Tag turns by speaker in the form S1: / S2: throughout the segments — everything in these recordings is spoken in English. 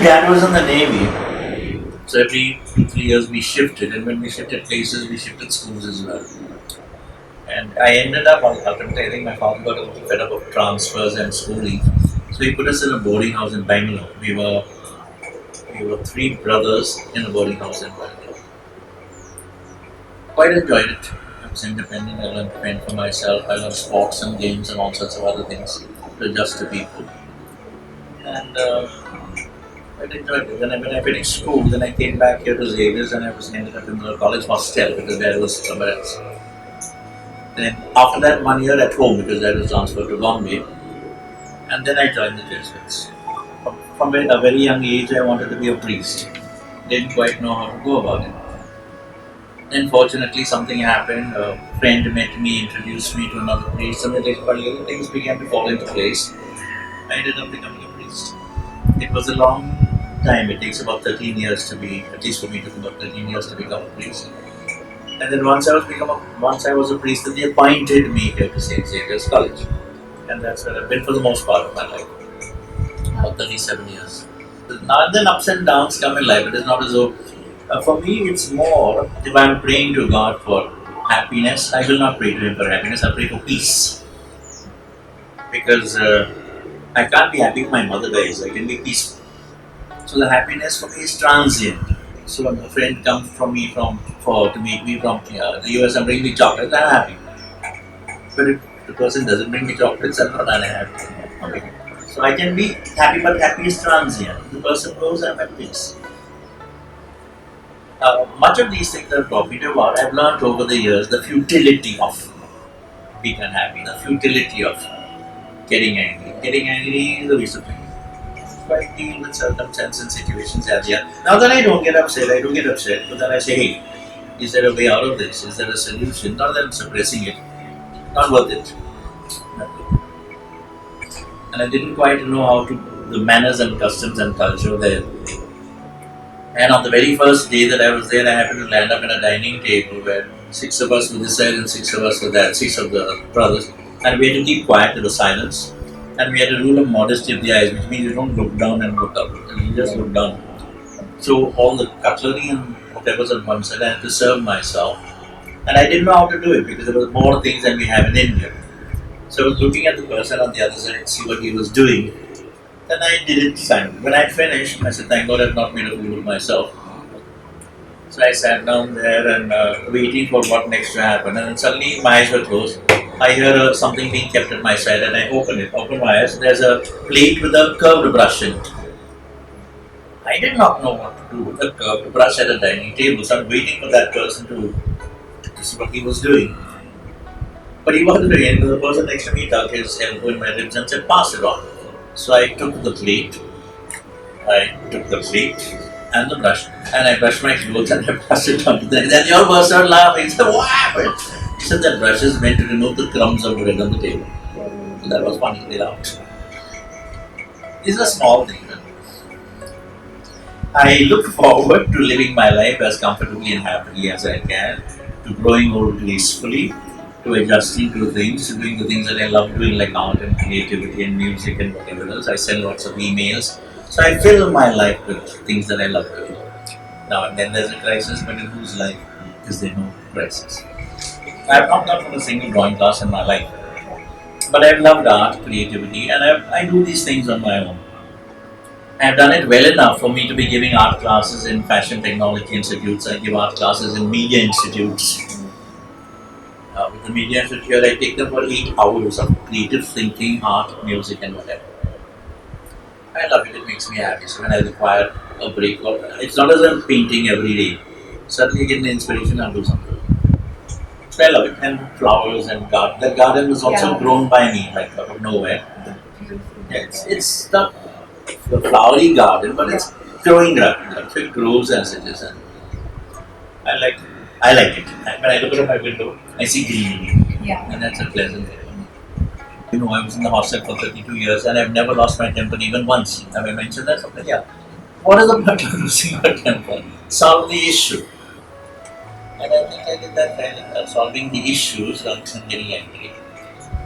S1: Dad was in the Navy, so every 2 3 years we shifted, and when we shifted places, we shifted schools as well. And I ended up ultimately, I think my father got a little fed up of transfers and schooling, so he put us in a boarding house in Bangalore. We were three brothers in a boarding house in Bangalore. Quite enjoyed it. I was independent. I learned to fend for myself. I learned sports and games and all sorts of other things to adjust to people. And quite enjoyed it. When I finished school, then I came back here to Xavier's and I was ended up in the college hostel because Dad was somewhere else. Then after that, 1 year at home because I was transferred to Bombay. And then I joined the Jesuits. From a very young age, I wanted to be a priest. Didn't quite know how to go about it. Then fortunately, something happened. A friend met me, introduced me to another priest, and then things began to fall into place. I ended up becoming a priest. It was a long time. It takes about 13 years to be, at least for me, it took about 13 years to become a priest. And then once I was a priest, then they appointed me here to St. Xavier's College. And that's where I've been for the most part of my life. About 37 years. Now and then ups and downs come in life. It is not as though, for me, it's more if I'm praying to God for happiness, I will not pray to Him for happiness, I pray for peace. Because I can't be happy if my mother dies, I can be peaceful. So the happiness for me is transient. So when a friend comes to meet me from the US and bring me chocolates, I'm happy. But if the person doesn't bring me chocolates, I'm not unhappy. So I can be happy, but happy is transient. If the person goes, I'm at peace. Much of these things that I'm talking about, I've learned over the years the futility of being unhappy, the futility of getting angry. Getting angry is a waste of time. So I deal with circumstances and situations as they are. Now that I don't get upset, but then I say, hey, is there a way out of this? Is there a solution? Not that I'm suppressing it. Not worth it. And I didn't quite know how to, the manners and customs and culture there. And on the very first day that I was there, I happened to land up in a dining table where 6 of us were this side and 6 of us were that, 6 of the brothers. And we had to keep quiet, there was silence. And we had a rule of modesty of the eyes, which means you don't look down and look up. You just look down. So all the cutlery and whatever's on one side, I had to serve myself. And I didn't know how to do it because there were more things than we have in India. So I was looking at the person on the other side and see what he was doing. Then I did it silently. When I finished, I said, thank God I've not made a fool of myself. So I sat down there and waiting for what next to happen. And then suddenly my eyes were closed. I hear something being kept at my side and I open my eyes. There's a plate with a curved brush in it. I did not know what to do with a curved brush at a dining table. So I'm waiting for that person to see what he was doing. But he wasn't doing it. The person next to me tucked his elbow in my ribs and said, pass it on. So I took the plate and the brush and I brushed my clothes and I passed it on to them. Then they all burst out laughing. He said, what happened? He said that brush is meant to remove the crumbs of bread on the table. So that was funny, they laughed. These are small things. I look forward to living my life as comfortably and happily as I can, to growing old gracefully, to adjusting to things, to doing the things that I love doing like art and creativity and music and whatever else. I send lots of emails. So I fill my life with things that I love doing. Now and then there's a crisis, but in whose life is there no crisis? I have not gone from a single drawing class in my life. But I've loved art, creativity, and I do these things on my own. I've done it well enough for me to be giving art classes in fashion technology institutes. I give art classes in media institutes. With the media institute, I take them for 8 hours of creative thinking, art, music, and whatever. I love it. It makes me happy. So when I require a break, it's not as I'm painting every day. Suddenly I get an inspiration, I'll do something. So I love it. And flowers and garden. The garden was also grown by me, like out of nowhere. Yeah, it's not the flowery garden, but it's growing garden. So it grows as it is. And I like it. And when I look out my window, I see green. Yeah. And that's a pleasant thing. You know, I was in the hostel for 32 years and I've never lost my temper even once. Have I mentioned that? Something? Yeah. What is the point of losing your temper? Solve the issue. And I think I did that kind solving the issues rather than getting angry.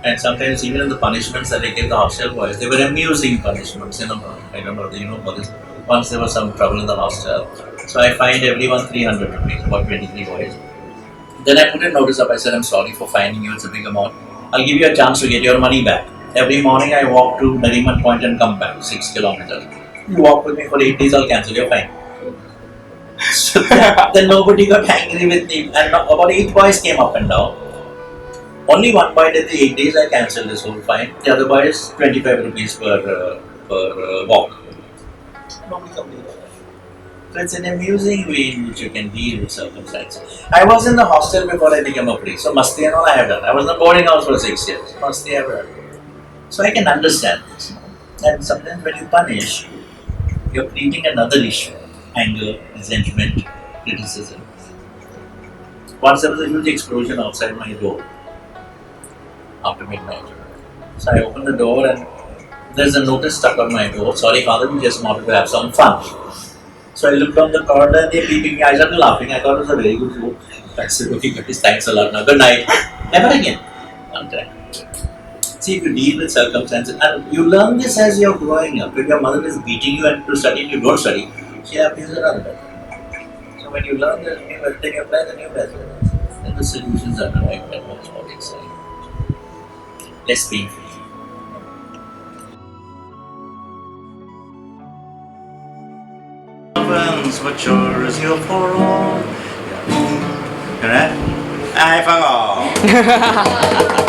S1: And sometimes even in the punishments that I gave the hostel boys, they were amusing punishments. I don't know whether you know about this. once there was some trouble in the hostel. So I fined everyone 300 rupees, about 23 boys. Then I put a notice up. I said, I'm sorry for fining you, it's a big amount. I'll give you a chance to get your money back. Every morning I walk to Nariman Point and come back, 6 kilometers. You walk with me for 8 days, I'll cancel your fine. So then nobody got angry with me. And about 8 boys came up and down. Only one boy did the 8 days, I cancelled this whole fine. The other boy is 25 rupees per walk. Nobody complained. So it's an amusing way in which you can deal with circumstances. I was in the hostel before I became a priest. So masti and all I have done. I was in the boarding house for 6 years. Masti I have done. So I can understand this. And sometimes when you punish, you're creating another issue. Anger, resentment, criticism. Once there was a huge explosion outside my door after midnight. So I opened the door and there's a notice stuck on my door. Sorry father, we just wanted to have some fun. So I looked on the corridor and they're peeping me. I started laughing. I thought it was a very good joke. I said, okay guys, thanks a lot now. Good night. Never again. One time. See, if you deal with circumstances, and you learn this as you're growing up. If your mother is beating you and to study and you don't study, she appears another better. So when you learn the new method, you apply the new method, then the solutions are the right method. That's what they say. Less painful. What sure is your for all? Correct? I forgot.